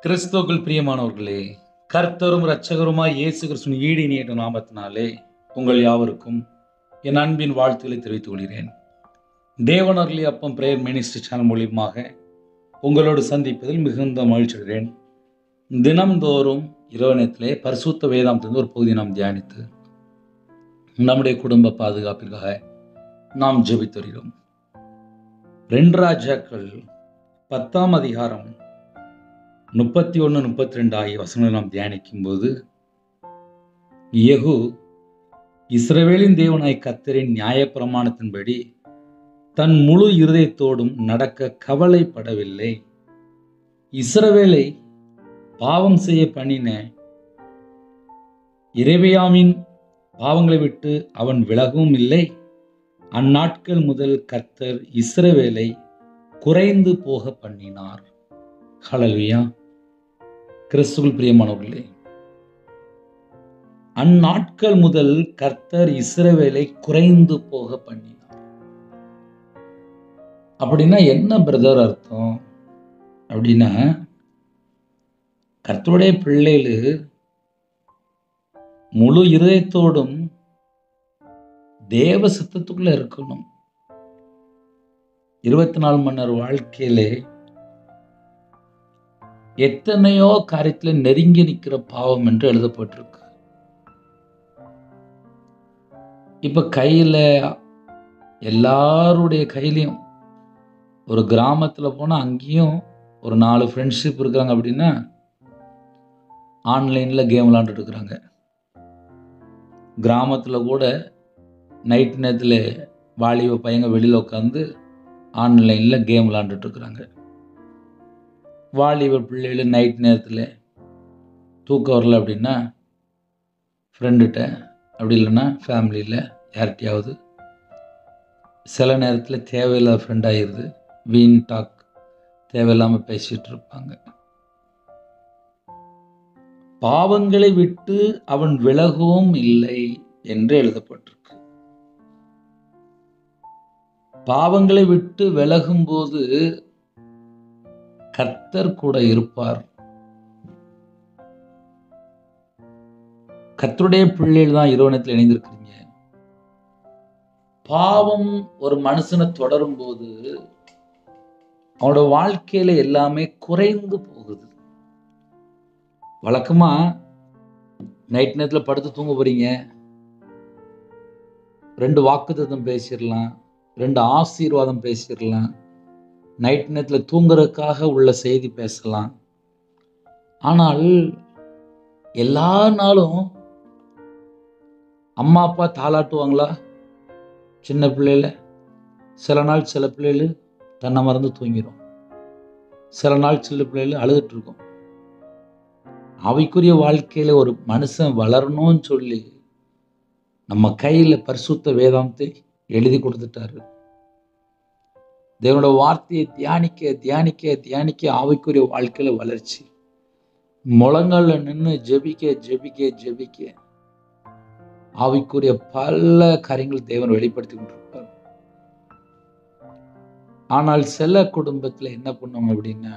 கிறிஸ்துவுக்குள் பிரியமானவர்களே, கர்த்தரும் இரட்சகருமாய் இயேசு கிறிஸ்துவின் ஈடு இணையற்ற நாமத்தினாலே உங்கள் யாவருக்கும் என் அன்பின் வாழ்த்துக்களை தெரிவித்துக் கொள்கிறேன். தேவனருளி அப்பம் பிரேயர் மினிஸ்ட்ரி சேனல் மூலியமாக உங்களோடு சந்திப்பதில் மிகுந்த மகிழ்ச்சி அடைகிறேன். தினம்தோறும் இரவு நேரத்திலே பரிசுத்த வேதாந்தத்திலிருந்து ஒரு பகுதியை நாம் தியானித்து நம்முடைய குடும்ப பாதுகாப்பிற்காக நாம் ஜெபித்து வருகிறோம். 2 ராஜாக்கள் 10ஆம் அதிகாரம் 31, 32 ஆகிய வசனங்களை நாம் தியானிக்கும் போது, யெகூ இஸ்ரவேலின் தேவனாய் கர்த்தரின் நியாயப்பிரமாணத்தின்படி தன் முழு இருதயத்தோடும் நடக்க கவலைப்படவில்லை. இஸ்ரவேலை பாவம் செய்ய பண்ணின எரேமியாவின் பாவங்களை விட்டு அவன் விலகவும் இல்லை. அந்நாட்கள் முதல் கர்த்தர் இஸ்ரவேலை குறைந்து போக பண்ணினார். ஹல்லேலூயா. கிறிஸ்துவுக்குள் பிரியமானவர்களே, அந்நாட்கள் முதல் கர்த்தர் இஸ்ரவேலை குறைந்து போக பண்ணினார். அப்படின்னா என்ன பிரதர் அர்த்தம்? அப்படின்னா கர்த்தருடைய பிள்ளைகள் முழு இருதயத்தோடும் தேவ சித்தத்துக்குள்ள இருக்கணும். 24 மணி நேர வாழ்க்கையிலே எத்தனையோ காரியத்தில் நெருங்கி நிற்கிற பாவம் என்று எழுதப்பட்டிருக்கு. இப்ப கையில எல்லாருடைய கையிலையும் ஒரு கிராமத்துல போனா அங்கேயும் ஒரு 4 ஃப்ரெண்ட்ஷிப் இருக்கிறாங்க. அப்படின்னா ஆன்லைன்ல கேம் விளையாண்டுட்டு இருக்கிறாங்க. கிராமத்துல கூட நைட் நேரத்துல வாலிப பையங்க வெளியில உட்காந்து ஆன்லைன்ல கேம் விளையாண்டுட்டு இருக்கிறாங்க. வாலிப பிள்ளைகள் நைட் நேரத்தில் தூக்கம் வரல அப்படின்னா ஃப்ரெண்டுகிட்ட, அப்படி இல்லைன்னா ஃபேமிலியில் யார்கிட்டையாவது, சில நேரத்தில் தேவையில்லாத ஃப்ரெண்ட் ஆகிடுது. வீண் டாக், தேவையில்லாமல் பேசிகிட்டு இருப்பாங்க. பாவங்களை விட்டு அவன் விலகவும் இல்லை என்று எழுதப்பட்டிருக்கு. பாவங்களை விட்டு விலகும்போது கர்த்தர் கூட இருப்பார். கர்த்தருடைய பிள்ளைகள் தான் இரவு நேரத்தில் இணைந்திருக்கிறீங்க. பாவம் ஒரு மனுஷனை தொடரும் போது அவனோட வாழ்க்கையில எல்லாமே குறைந்து போகுது. வழக்கமா நைட் நேரத்தில் படுத்து தூங்க போறீங்க, 2 வாக்குத்தத்தம் பேசிடலாம், 2 ஆசீர்வாதம் பேசிடலாம், நைட் நேரத்தில் தூங்குறதுக்காக உள்ள செய்தி பேசலாம். ஆனால் எல்லா நாளும் அம்மா அப்பா தாளாட்டுவாங்களா சின்ன பிள்ளைல? சில நாள் சில பிள்ளைகள் தன்னை மறந்து தூங்கிடும். சில நாள் சில பிள்ளைகள் அழுதுட்டு இருக்கும். அவைக்குரிய வாழ்க்கையில ஒரு மனுஷன் வளரணும்னு சொல்லி நம்ம கையில பரிசுத்த வேதாந்தத்தை எழுதி கொடுத்துட்டாரு. தேவனோட வார்த்தையை தியானிக்க தியானிக்க தியானிக்க ஆவிக்குரிய வாழ்க்கையில வளர்ச்சி. முழங்கல்ல நின்று ஜெபிக்க ஜெபிக்க ஜெபிக்க ஆவிக்குரிய பல காரியங்கள் தேவன் வெளிப்படுத்தி கொண்டிருப்பார். ஆனால் சில குடும்பத்துல என்ன பண்ணுவாங்க அப்படின்னா,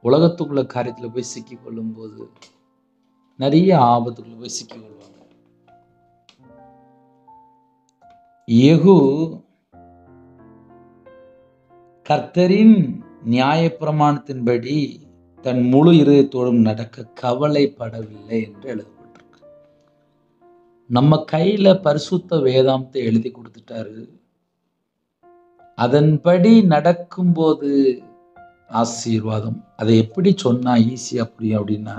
உலகத்துக்குள்ள காரியத்துல போய் சிக்கி கொள்ளும் போது நிறைய ஆபத்துக்குள்ள போய் சிக்கி கொள்வாங்க. யெகூ கர்த்தரின் நியாயப்பிரமாணத்தின்படி தன் முழு இருதயத்தோடும் நடக்க கவலைப்படவில்லை என்று எழுதப்பட்டிருக்கு. நம்ம கையில பரிசுத்த வேதாந்தத்தை எழுதி கொடுத்துட்டாரு. அதன்படி நடக்கும்போது ஆசீர்வாதம். அதை எப்படி சொன்னா ஈஸியா புரியும் அப்படின்னா,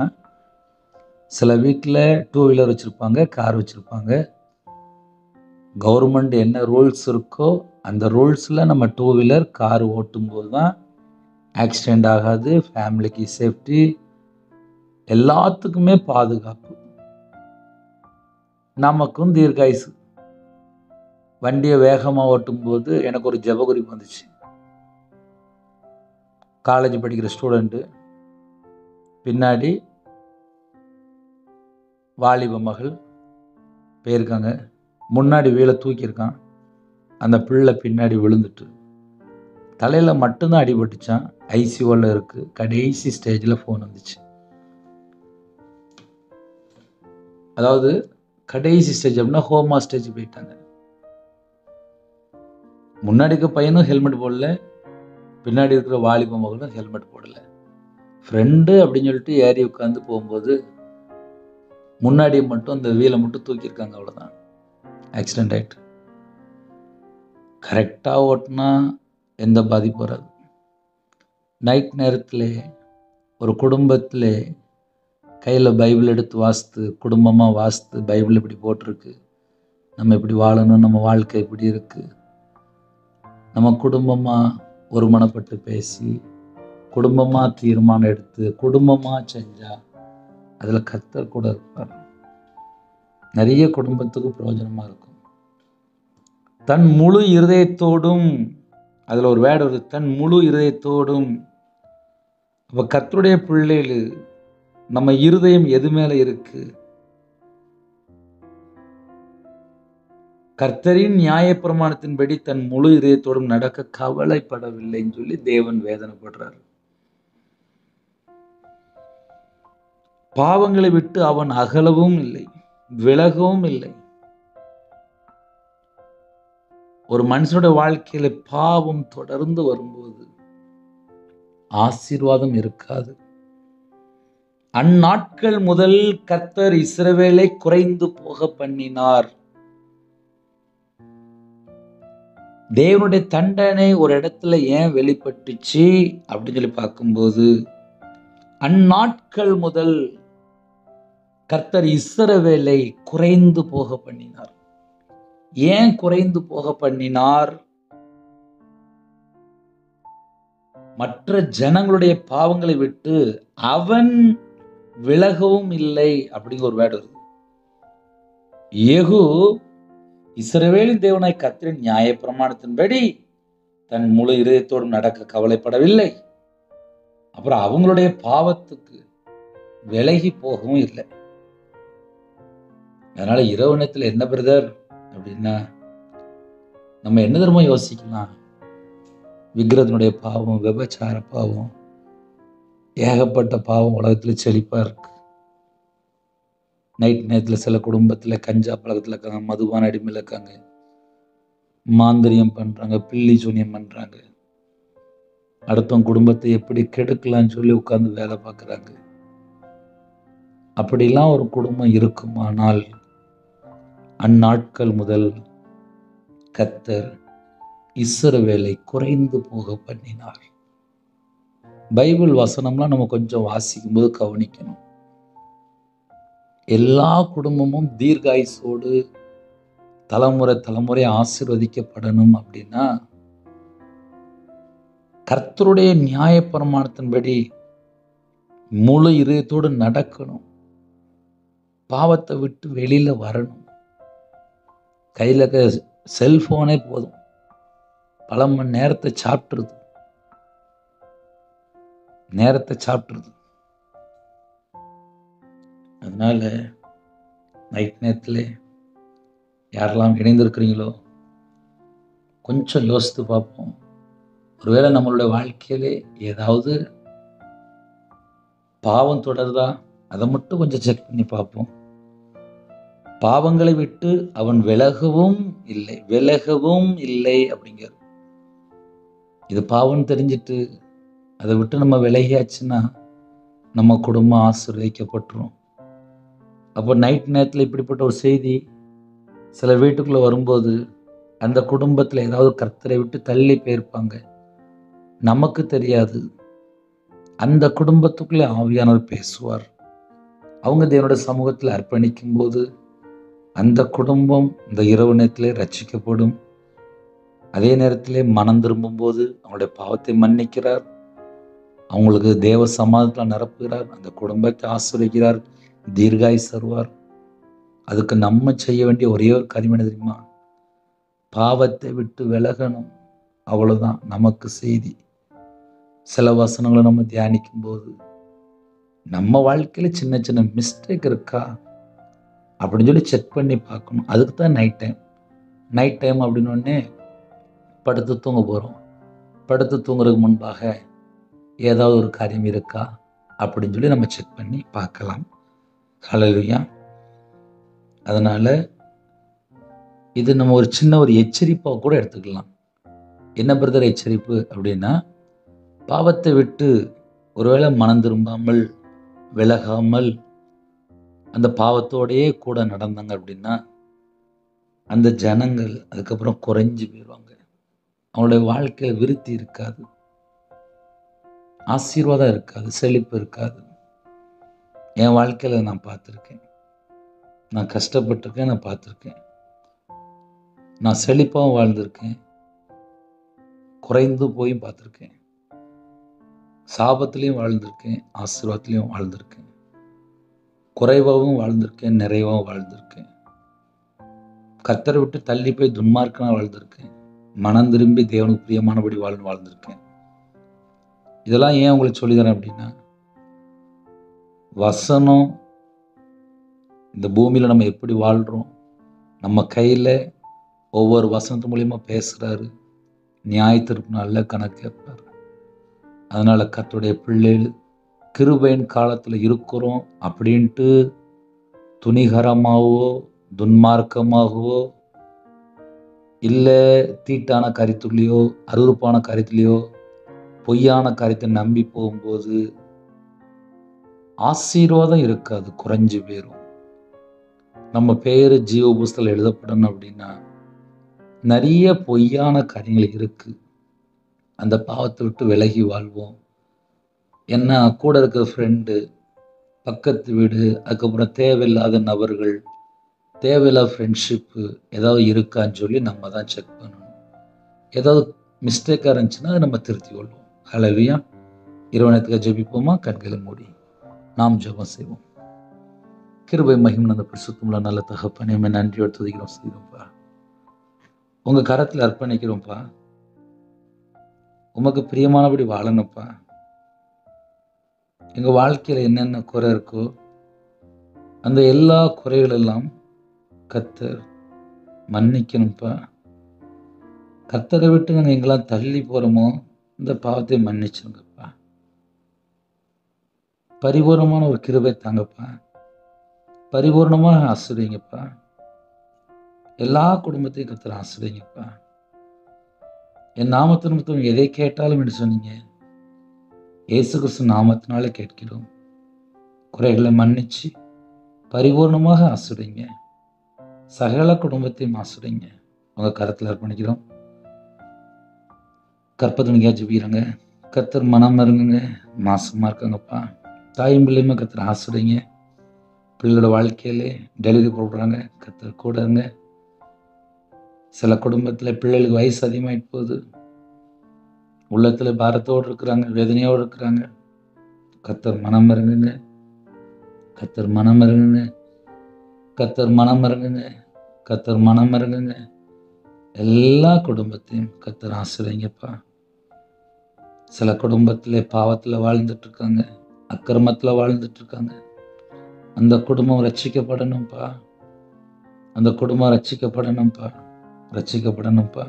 சில வீட்டில் 2 வீலர் வச்சிருப்பாங்க, கார் வச்சிருப்பாங்க. கவர்மெண்ட் என்ன ரூல்ஸ் இருக்கோ அந்த ரூல்ஸில் நம்ம 2 வீலர் கார் ஓட்டும்போது தான் ஆக்சிடெண்ட் ஆகாது, ஃபேமிலிக்கு சேஃப்டி, எல்லாத்துக்குமே பாதுகாப்பு, நமக்கும் தீர்காயுசு. வண்டியை வேகமாக ஓட்டும்போது எனக்கு ஒரு ஜெபகுறிப்பு வந்துச்சு. காலேஜ் படிக்கிற ஸ்டூடெண்ட்டு, பின்னாடி வாலிப மகள் போயிருக்காங்க, முன்னாடி வீலை தூக்கியிருக்கான், அந்த பிள்ளை பின்னாடி விழுந்துட்டு தலையில் மட்டும்தான் அடிபட்டுச்சான். ஐசியூவில் இருக்குது. கடைசி ஸ்டேஜில் ஃபோன் வந்துச்சு. அதாவது கடைசி ஸ்டேஜ் அப்படின்னா ஹோமா ஸ்டேஜ் போயிட்டாங்க. முன்னாடி இருக்க பையனும் ஹெல்மெட் போடல, பின்னாடி இருக்கிற வாலிப மகளும் ஹெல்மெட் போடல. ஃப்ரெண்டு அப்படின்னு சொல்லிட்டு ஏறி உட்காந்து போகும்போது முன்னாடி மட்டும் அந்த வீலை மட்டும் தூக்கியிருக்காங்க. அவ்வளோதான், ஆக்சிடென்ட் ஆகிட்டு. கரெக்டாக ஓட்டினா எந்த பாதிப்பு வராது. நைட் நேரத்தில் ஒரு குடும்பத்தில் கையில் பைபிள் எடுத்து வாசித்து, குடும்பமாக வாசித்து, பைபிள் இப்படி போட்டிருக்கு, நம்ம இப்படி வாழணும், நம்ம வாழ்க்கை இப்படி இருக்குது, நம்ம குடும்பமாக ஒருமனப்பட்டு பேசி குடும்பமாக தீர்மானம் எடுத்து குடும்பமாக செஞ்சால் அதில் கர்த்தர் கூட இருப்பார். நிறைய குடும்பத்துக்கு பிரயோஜனமாக இருக்கும். தன் முழு இருதயத்தோடும், அதில் ஒரு வேர்டு வருது, தன் முழு இருதயத்தோடும். அப்போ கர்த்தருடைய பிள்ளைகள் நம்ம இருதயம் எது மேலே இருக்கு? கர்த்தரின் நியாயப்பிரமாணத்தின்படி தன் முழு இதயத்தோடும் நடக்க கவலைப்படவில்லைன்னு சொல்லி தேவன் வேதனைப்படுறார். பாவங்களை விட்டு அவன் அகலவும் இல்லை, விலகவும் இல்லை. ஒரு மனுஷனோட வாழ்க்கையில பாவம் தொடர்ந்து வரும்போது ஆசீர்வாதம் இருக்காது. அந்நாட்கள் முதல் கர்த்தர் இஸ்ரவேலை குறைந்து போக பண்ணினார். தேவனுடைய தண்டனை ஒரு இடத்துல ஏன் வெளிப்பட்டுச்சு அப்படின்னு சொல்லி பார்க்கும்போது, அந்நாட்கள் முதல் கர்த்தர் இஸ்ரவேலை குறைந்து போக பண்ணினார். ஏன் குறைந்து போக பண்ணினார்? மற்ற ஜனங்களுடைய பாவங்களை விட்டு அவன் விலகவும் இல்லை அப்படிங்கிற ஒரு வேர்டு வருது. யெகூ இஸ்ரவேலின் தேவனாய் கர்த்தரின் நியாயப்பிரமாணத்தின்படி தன் முழு இதயத்தோடு நடக்க கவலைப்படவில்லை. அப்புறம் அவங்களுடைய பாவத்துக்கு விலகி போகவும் இல்லை. அதனால இரவு நேரத்தில் என்ன பிரதர் அப்படின்னா, நம்ம என்ன தெரியுமா யோசிக்கலாம்? விக்கிரகத்தினுடைய பாவம், விபச்சார பாவம், ஏகப்பட்ட பாவம் உலகத்தில் செழிப்பா இருக்கு. நைட் நேரத்தில் சில குடும்பத்தில் கஞ்சா பழக்கத்தில் இருக்காங்க, மதுபான அடிமையில் இருக்காங்க, மாந்திரியம் பண்றாங்க, பில்லி சூனியம் பண்றாங்க, அடுத்தவங்க குடும்பத்தை எப்படி கெடுக்கலான்னு சொல்லி உட்கார்ந்து வேலை பார்க்குறாங்க. அப்படிலாம் ஒரு குடும்பம் இருக்குமானால் அந்நாட்கள் முதல் கர்த்தர் இஸ்ரவேலை குறைந்து போக பண்ணினார். பைபிள் வசனம்லாம் நம்ம கொஞ்சம் வாசிக்கும் போது கவனிக்கணும். எல்லா குடும்பமும் தீர்காயுசோடு தலைமுறை தலைமுறை ஆசீர்வதிக்கப்படணும் அப்படின்னா கர்த்தருடைய நியாயப்பிரமாணத்தின்படி முழு இதயத்தோடு நடக்கணும். பாவத்தை விட்டு வெளியில வரணும். கையில் இருக்க செல்போனே போதும், பல மணி நேரத்தை சாப்பிட்டுருது. அதனால நைட் நேரத்தில் யாரெல்லாம் இணைந்திருக்கிறீங்களோ கொஞ்சம் யோசித்து பார்ப்போம். ஒருவேளை நம்மளுடைய வாழ்க்கையிலே ஏதாவது பாவம் தொடருதா, அதை மட்டும் கொஞ்சம் செக் பண்ணி பார்ப்போம். பாவங்களை விட்டு அவன் விலகவும் இல்லை அப்படிங்கிறது. இது பாவம் தெரிஞ்சிட்டு அதை விட்டு நம்ம விலகியாச்சுன்னா நம்ம குடும்பம் ஆசீர்வதிக்கப்பட்டுரும். அப்போ நைட் நேரத்தில் இப்படிப்பட்ட ஒரு செய்தி சில வீட்டுக்குள்ளே வரும்போது அந்த குடும்பத்தில் ஏதாவது கர்த்தரை விட்டு தள்ளி போயிருப்பாங்க, நமக்கு தெரியாது. அந்த குடும்பத்துக்குள்ளே ஆவியானவர் பேசுவார். அவங்க தேவனுடைய சமூகத்தில் அர்ப்பணிக்கும் போது அந்த குடும்பம் இந்த இரவு நேரத்திலே ரட்சிக்கப்படும். அதே நேரத்திலே மனம் திரும்பும் போது அவங்களுடைய பாவத்தை மன்னிக்கிறார், அவங்களுக்கு தேவ சமாதானத்தில் நிரப்புகிறார், அந்த குடும்பத்தை ஆசீர்வதிக்கிறார், தீர்காயுசு தருவார். அதுக்கு நம்ம செய்ய வேண்டிய ஒரே ஒரு காரியம் என்ன தெரியுமா? பாவத்தை விட்டு விலகணும். அவ்வளவுதான் நமக்கு செய்தி. சில வசனங்களை நம்ம தியானிக்கும் போது நம்ம வாழ்க்கையில சின்ன சின்ன மிஸ்டேக் இருக்கா அப்படின்னு சொல்லி செக் பண்ணி பார்க்கணும். அதுக்கு தான் நைட் டைம் அப்படின்னு படுத்து தூங்க போகிறோம். படுத்து தூங்குறதுக்கு முன்பாக ஏதாவது ஒரு காரியம் இருக்கா அப்படின்னு சொல்லி நம்ம செக் பண்ணி பார்க்கலாம். ஹல்லேலூயா. அதனால் இது நம்ம ஒரு சின்ன ஒரு எச்சரிப்பாக கூட எடுத்துக்கலாம். என்ன பிரதர் எச்சரிப்பு அப்படின்னா, பாவத்தை விட்டு ஒருவேளை மனம் திரும்பாமல் விலகாமல் அந்த பாவத்தோடையே கூட நடந்தாங்க அப்படின்னா, அந்த ஜனங்கள் அதுக்கப்புறம் குறைஞ்சு போயிடுவாங்க. அவங்களுடைய வாழ்க்கையில் விருத்தி இருக்காது, ஆசீர்வாதம் இருக்காது, செழிப்பு இருக்காது. என் வாழ்க்கையில் நான் பார்த்துருக்கேன், நான் கஷ்டப்பட்டிருக்கேன், நான் பார்த்துருக்கேன். நான் செழிப்பாகவும் வாழ்ந்திருக்கேன், குறைந்து போயும் பார்த்துருக்கேன். சாபத்திலையும் வாழ்ந்திருக்கேன், ஆசீர்வாதத்திலையும் வாழ்ந்திருக்கேன். குறைவாகவும் வாழ்ந்திருக்கேன், நிறைவாகவும் வாழ்ந்திருக்கேன். கர்த்தரை விட்டு தள்ளி போய் துன்மார்க்கனாக வாழ்ந்திருக்கேன். மனம் திரும்பி தேவனுக்கு பிரியமானபடி வாழ்ந்திருக்கேன். இதெல்லாம் ஏன் உங்களுக்கு சொல்லித்தரேன் அப்படின்னா, வசனம் இந்த பூமியில் நம்ம எப்படி வாழ்கிறோம், நம்ம கையில் ஒவ்வொரு வசனத்து மூலியமா பேசுகிறாரு. நியாயத்திற்கு நல்ல கணக்கு கேட்பார். அதனால் கர்த்தருடைய பிள்ளைகள் கிருபையின் காலத்தில் இருக்கிறோம் அப்படின்ட்டு துணிகரமாகவோ துன்மார்க்கமாகவோ இல்லை தீட்டான கருத்துலையோ அருவருப்பான கருத்துலையோ பொய்யான கருத்தை நம்பி போகும்போது ஆசீர்வாதம் இருக்காது, குறைஞ்சு போயிடும். நம்ம பேர் ஜீவ புஸ்தகத்தில் எழுதப்படணும் அப்படின்னா நிறைய பொய்யான காரியங்கள் இருக்கு. அந்த பாவத்தை விட்டு விலகி வாழ்வோம். ஏன்னா கூட இருக்கிற ஃப்ரெண்டு, பக்கத்து வீடு, அதுக்கப்புறம் தேவையில்லாத நபர்கள், தேவையில்லாத ஃப்ரெண்ட்ஷிப்பு ஏதாவது இருக்கான்னு சொல்லி நம்ம தான் செக் பண்ணணும். ஏதாவது மிஸ்டேக்காக இருந்துச்சுன்னா அதை நம்ம திருத்தி கொள்வோம். ஹல்லேலூயா. இரவனத்துக்காக ஜெபிப்போமா? கண்களை மூடி நாம் ஜெபம் செய்வோம். கிருபை மகிமை அந்த பரிசுத்தமுள்ள நல்ல தகப்பனே, நன்றியோடு துதிக்கிறோம், செய்கிறோம்ப்பா. உங்கள் கரத்தில் அர்ப்பணிக்கிறோம்ப்பா. உமக்கு பிரியமானபடி வாழணும்ப்பா. எங்கள் வாழ்க்கையில் என்னென்ன குறை இருக்கோ அந்த எல்லா குறைகளெல்லாம் கர்த்தர் மன்னிக்கணும்ப்பா. கர்த்தரை விட்டு நாங்கள் எங்கெல்லாம் தள்ளி போகிறோமோ இந்த பாவத்தை மன்னிச்சுங்கப்பா. பரிபூர்ணமான ஒரு கிருபை தாங்கப்பா. பரிபூர்ணமாக ஆசீர்வதிங்கப்பா. எல்லா குடும்பத்தையும் கர்த்தர் ஆசீர்வதிங்கப்பா. என் நாமத்து நிமித்தம் எதை கேட்டாலும் என்று சொன்னீங்க. இயேசு கிறிஸ்து நாமத்தினாலே கேட்கிறோம். குறைகளை மன்னிச்சு பரிபூர்ணமாக ஆசீர்வதிங்க. சகல குடும்பத்தையும் ஆசீர்வதிங்க. உங்கள் கரத்தில் அர்ப்பணிக்கிறோம். கற்பதுணிக்காக ஜெபிக்கிறாங்க. கர்த்தர் மனம் இருங்குங்க. மாசமாக இருக்காங்கப்பா. தாயும் பிள்ளையுமே கர்த்தர் ஆசீர்வதிங்க. பிள்ளைகளோட வாழ்க்கையிலே டெலிவரி போடுறாங்க, கர்த்தர் கூட இருங்க. சில குடும்பத்தில் பிள்ளைகளுக்கு வயசு அதிகமாகிட்டு போகுது, உள்ளத்தில் பாரத்தோடு இருக்கிறாங்க, வேதனையோடு இருக்கிறாங்க. கர்த்தர் மனம் இறங்குங்க. கர்த்தர் மனம் இறங்குங்க. கர்த்தர் மனம் இறங்குங்க. கர்த்தர் மனம் இறங்குங்க. எல்லா குடும்பத்தையும் கர்த்தர் ஆசீர்வதிங்கப்பா. சில குடும்பத்தில் பாவத்தில் வாழ்ந்துட்டு இருக்காங்க, அக்கிரமத்தில் வாழ்ந்துட்டு இருக்காங்க. அந்த குடும்பம் ரட்சிக்கப்படணும்ப்பா. அந்த குடும்பம் ரட்சிக்கப்படணும்ப்பா. ரட்சிக்கப்படணும்ப்பா.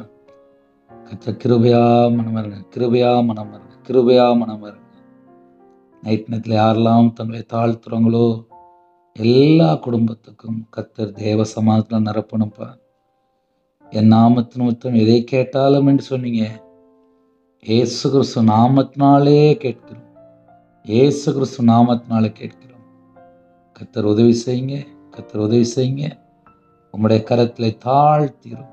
கர்த்தர் கிருபையா மனம் இருங்க. கிருபையா மனம் இருங்க. கிருபையா மனம் இருங்க. நைட் நேரத்தில் யாரெல்லாம் தங்களை தாழ்த்துறாங்களோ எல்லா குடும்பத்துக்கும் கர்த்தர் தேவ சமாதானத்தில் நிரப்பணும்ப்பா. என் நாமத்து நிமித்தம் எதை கேட்டாலும் என்று சொன்னீங்க. இயேசு கிறிஸ்து நாமத்தினாலே கேட்கிறோம். இயேசு கிறிஸ்து நாமத்தினாலே கேட்கிறோம். கர்த்தர் உதவி செய்யுங்க. கர்த்தர் உதவி செய்யுங்க. உம்முடைய கரத்தில் தாழ்த்திரும்,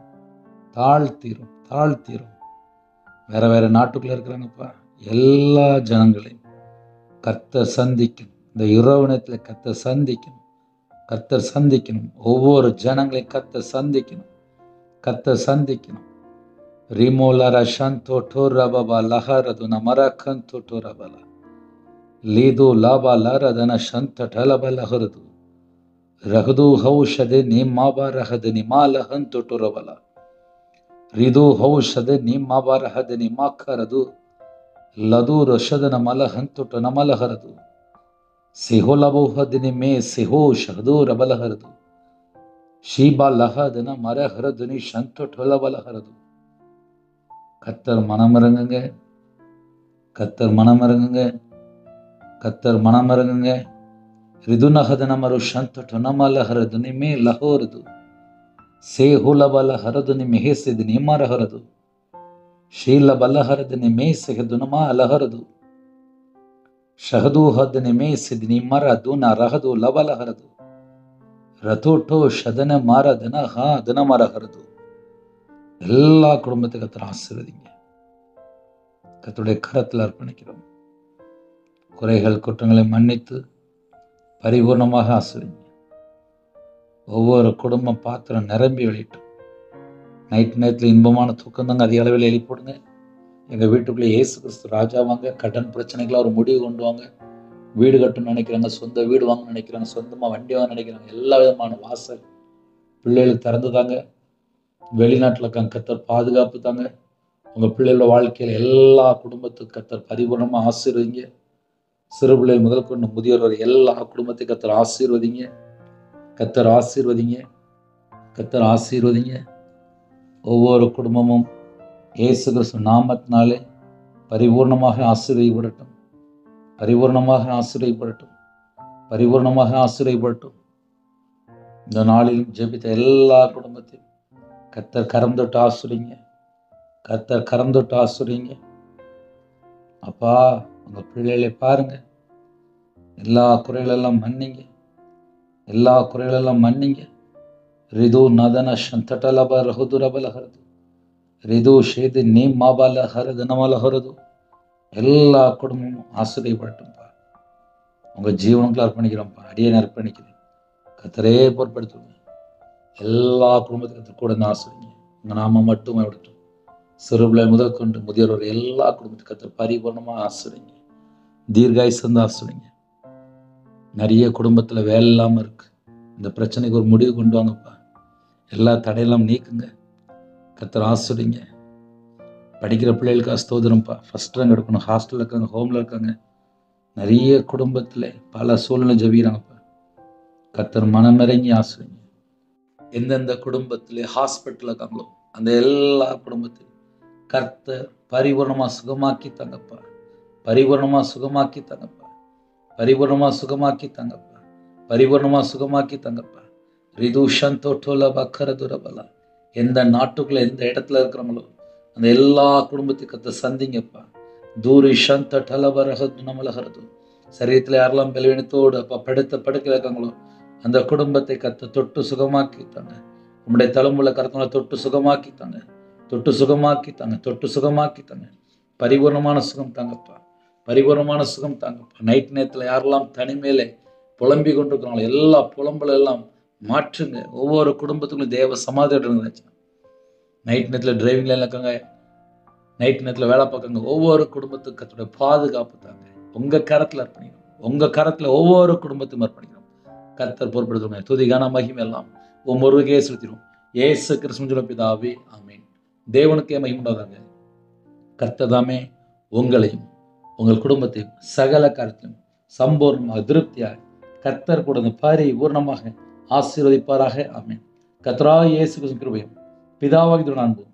தாழ்த்திரும், தாழ்த்திரும். வேற வேற நாட்டுக்குள்ள இருக்கிறாங்கப்பா. எல்லா ஜனங்களையும் கர்த்தர் சந்திக்கணும். இந்த இரவு நேரத்தில் கர்த்தர் சந்திக்கணும். கர்த்தர் சந்திக்கணும். ஒவ்வொரு ஜனங்களையும் கர்த்தர் சந்திக்கணும். கர்த்தர் சந்திக்கணும். ரிமோலர சந்தோட்டோ ரபபா லஹரது நமரக்கந்தோ ரபல லீது லாபா லரதன சந்த டலப லஹரது ரஹது ஹௌஷதே நிமாபா ரஹது நிமாலஹந்தோ ரபல ரிது ஹௌஷதே நிமாபா ரஹது நிமாக்கரது ಲದು ರಷದನ ಮಲಹಂತುಟ ನಮಲಹರದು ಸಿಹೋಲಬಹುಹದಿನಿ ಮೇ ಸಿಹೋ ಶಹದು ರಬಲಹರದು ಶೀಬಾ ಲಹದನ ಮರಹರದುನಿ ಶಂತುಟೊಲಬಲಹರದು கர்த்தர் மனமிறங்குங்க, கர்த்தர் மனமிறங்குங்க, கர்த்தர் மனமிறங்குங்க. ரிதுநகதன மருஷந்த டொனமல ஹரதுனிமே லஹோரது சேஹுலபல ஹரதுனி மெஹேசிது நிமர ஹரது ஷீல பலஹரதுனி மேசெஹதுனமா அலஹரது ஷஹதூஹதுனி மேசிது நிமர துன ரஹது லபலஹரது ரதோட்டோ ஷதன மாரதன ஹா தினமர ஹரது. எல்லா குடும்பத்தை கர்த்தர் ஆசீர்வதிங்க. கர்த்தருடைய கரத்தில் அர்ப்பணிக்கிறோம். குறைகள் குற்றங்களை மன்னித்து பரிபூர்ணமாக ஆசீர்வதிங்க. ஒவ்வொரு குடும்ப பாத்திரம் நிரம்பி வெளியிட்டோம். நைட் நேரத்தில் இன்பமான தூக்கம் தாங்க அதிக அளவில் எழுப்பிடுங்க. எங்கள் வீட்டுக்குள்ளே இயேசு கிறிஸ்து ராஜா வாங்க. கடன் பிரச்சனைகளாக ஒரு முடிவு கொண்டு வாங்க. வீடு கட்டணும்னு நினைக்கிறாங்க, சொந்த வீடு வாங்கணும்னு நினைக்கிறாங்க, சொந்தமாக வண்டி வாங்க நினைக்கிறாங்க, எல்லா விதமான வாசல் பிள்ளைகளுக்கு திறந்து தாங்க. வெளிநாட்டில் இருக்காங்க, கர்த்தர் பாதுகாப்பு தாங்க. உங்கள் பிள்ளைகளோட வாழ்க்கையில் எல்லா குடும்பத்துக்கும் கர்த்தர் பரிபூர்ணமாக ஆசீர்வதிங்க. சிறு பிள்ளைகள் முதல் கொண்டு முதியோர் எல்லா குடும்பத்தையும் கர்த்தர் ஆசீர்வதிங்க. கர்த்தர் ஆசீர்வதிங்க, கர்த்தர் ஆசீர்வதிங்க. ஒவ்வொரு குடும்பமும் இயேசு கிறிஸ்து நாமத்தினாலே பரிபூர்ணமாக ஆசீர்வதிக்கப்படட்டும், பரிபூர்ணமாக ஆசீர்வதிக்கப்படட்டும், பரிபூர்ணமாக ஆசீர்வதிக்கப்படட்டும். இந்த நாளிலும் ஜெபித்த எல்லா குடும்பத்தையும் கர்த்தர் கரம் தொட்டு ஆசீர்வதிங்க, கர்த்தர் கரம் தொட்டு ஆசீர்வதிங்க. அப்பா, உங்கள் பிள்ளைகளை பாருங்க. எல்லா குறைகளெல்லாம் மன்னிங்க, எல்லா குறைகளெல்லாம் மன்னிங்க. ரிது நதன சந்தடலப ரகுதுரபல ஹரது ரிது ஷேது நீ மாபால ஹரது நமல ஹரது. எல்லா குடும்பமும் ஆசிரியப்படட்டும்ப்பா. உங்கள் ஜீவனுக்குள்ள அர்ப்பணிக்கிறோம்ப்பா. அடியேன் அர்ப்பணிக்கிறேன். கர்த்தரே பொறுப்படுத்துங்க. எல்லா குடும்பத்துக்கு கூட இருந்து ஆசிரியங்க. உங்கள் நாம மட்டுமே விடட்டும். சிறுபிள்ளை முதல் கொண்டு முதியோர் எல்லா குடும்பத்துக்கு கர்த்தர் பரிபூர்ணமாக ஆசிரியங்க. தீர்காயுசு வந்து ஆசிரியங்க. நிறைய குடும்பத்தில் வேலை இல்லாமல் இருக்கு. இந்த பிரச்சனைக்கு ஒரு முடிவு கொண்டு வாங்கப்பா. எல்லா தடையெல்லாம் நீக்குங்க. கர்த்தர் ஆசிரியங்க. படிக்கிற பிள்ளைகளுக்கு ஸ்தோத்திரம்ப்பா. ஃபர்ஸ்ட் ரேங்க் எடுக்கணும். ஹாஸ்டலில் இருக்காங்க, ஹோமில் இருக்காங்க. நிறைய குடும்பத்தில் பல சூழ்நிலை ஜெபிக்கிறாங்கப்பா. கர்த்தர் மனமிறங்கி ஆசிரியங்க. எந்தெந்த குடும்பத்தில் ஹாஸ்பிட்டலில் இருக்காங்களோ அந்த எல்லா குடும்பத்திலும் கர்த்தர் பரிபூர்ணமாக சுகமாக்கி தாங்கப்பா. பரிபூர்ணமாக சுகமாக்கி தாங்கப்பா. பரிபூர்ணமாக சுகமாக்கி தாங்கப்பா. பரிபூர்ணமாக சுகமாக்கி தாங்கப்பா. ரிதுஷன் தோட்டோல பக்கரதுரபலா. எந்த நாட்டுக்குள்ள எந்த இடத்துல இருக்கிறவங்களோ அந்த எல்லா குடும்பத்தையும் கர்த்தர் சந்திங்கப்பா. தூரிஷன் தலபரகது நமலகரது. சரீரத்தில் யாரெல்லாம் பலவீனத்தோடு அப்பா படுக்கையில் இருக்காங்களோ அந்த குடும்பத்தை கர்த்தர் தொட்டு சுகமாக்கித்தாங்க. உங்களுடைய தலைமுறை கருத்தங்களை தொட்டு சுகமாக்கித்தாங்க, தொட்டு சுகமாக்கித்தாங்க, தொட்டு சுகமாக்கித்தாங்க. பரிபூர்ணமான சுகம் தாங்கப்பா. பரிபூர்ணமான சுகம் தாங்கப்பா. நைட் நேரத்தில் யாரெல்லாம் தனிமையிலே புலம்பி கொண்டிருக்கிறாங்களோ எல்லா புலம்புல எல்லாம் மாற்றுங்க. ஒவ்வொரு குடும்பத்துக்கும் தேவ சமாதானம். நைட் நேரத்தில் டிரைவிங் லைனில் இருக்காங்க, நைட் நேரத்தில் வேலை பார்க்காங்க. ஒவ்வொரு குடும்பத்துக்கு கர்த்தருடைய பாதுகாப்பு தாங்க. உங்கள் கரத்தில் அர்ப்பணிக்கிறோம். உங்கள் கரத்தில் ஒவ்வொரு குடும்பத்தையும் அர்ப்பணிக்கிறோம். கர்த்தர் பொறுப்படுத்துங்க. துதிகான மகிமை எல்லாம் ஒவ்வொருவருக்கே செலுத்திடும். இயேசு கிறிஸ்துவின் பிதாவே, ஆமீன். தேவனுக்கே மகிமை உண்டாதாங்க. கர்த்தர் தாமே உங்களையும் உங்கள் குடும்பத்தையும் சகல காரியத்திலும் சம்பூர்ணமாக திருப்தியாக கர்த்தர் கூட பரிபூர்ணமாக ஆசீர்வதிப்பாராக. ஆமீன். கர்த்தராகிய இயேசு கிறிஸ்துவின் கிருபையும் பிதாவாகிய அன்பும்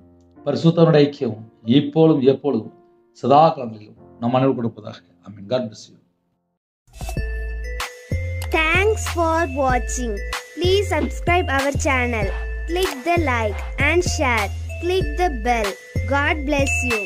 பரிசுத்தருடைய ஐக்கியமும் இப்பொழுதும் எப்பொழுதும் சதா காலங்களிலும் நம் அனைவரும் கொடுப்பதாக. ஆமீன். God bless you. Thanks for watching. Please subscribe our channel. Click the like and share. Click the bell. God bless you.